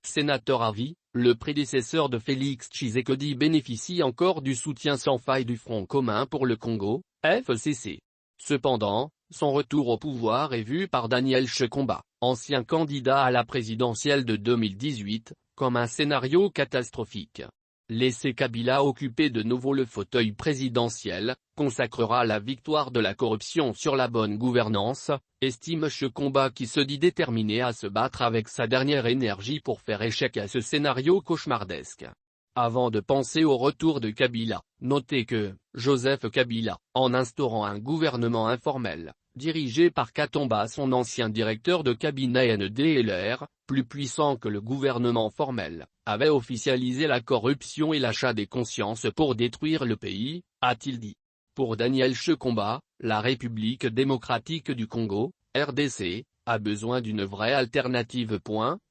Sénateur à vie, le prédécesseur de Félix Tshisekedi bénéficie encore du soutien sans faille du Front commun pour le Congo, FCC. Cependant, son retour au pouvoir est vu par Daniel Chikomba, ancien candidat à la présidentielle de 2018, comme un scénario catastrophique. Laisser Kabila occuper de nouveau le fauteuil présidentiel, consacrera la victoire de la corruption sur la bonne gouvernance, estime Chikomba qui se dit déterminé à se battre avec sa dernière énergie pour faire échec à ce scénario cauchemardesque. Avant de penser au retour de Kabila, notez que, Joseph Kabila, en instaurant un gouvernement informel, dirigé par Katumba son ancien directeur de cabinet NDLR, plus puissant que le gouvernement formel, avait officialisé la corruption et l'achat des consciences pour détruire le pays, a-t-il dit. Pour Daniel Chikomba, la République démocratique du Congo, RDC, a besoin d'une vraie alternative.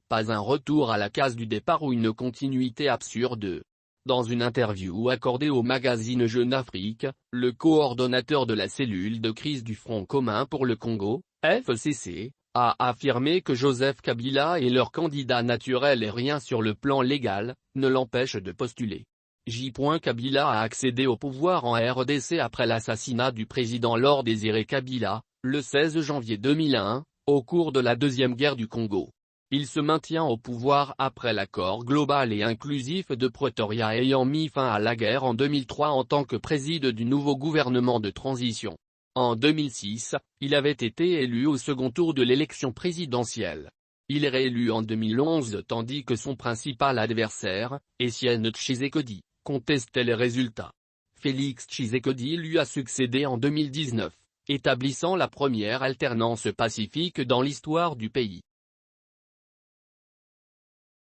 Pas un retour à la case du départ ou une continuité absurde. Dans une interview accordée au magazine Jeune Afrique, le coordonnateur de la cellule de crise du Front commun pour le Congo, FCC, a affirmé que Joseph Kabila est leur candidat naturel et rien sur le plan légal ne l'empêche de postuler. J. Kabila a accédé au pouvoir en RDC après l'assassinat du président Laurent Désiré Kabila, le 16 janvier 2001, au cours de la Deuxième Guerre du Congo. Il se maintient au pouvoir après l'accord global et inclusif de Pretoria ayant mis fin à la guerre en 2003 en tant que président du nouveau gouvernement de transition. En 2006, il avait été élu au second tour de l'élection présidentielle. Il est réélu en 2011 tandis que son principal adversaire, Etienne Tshisekedi, contestait les résultats. Félix Tshisekedi lui a succédé en 2019, établissant la première alternance pacifique dans l'histoire du pays.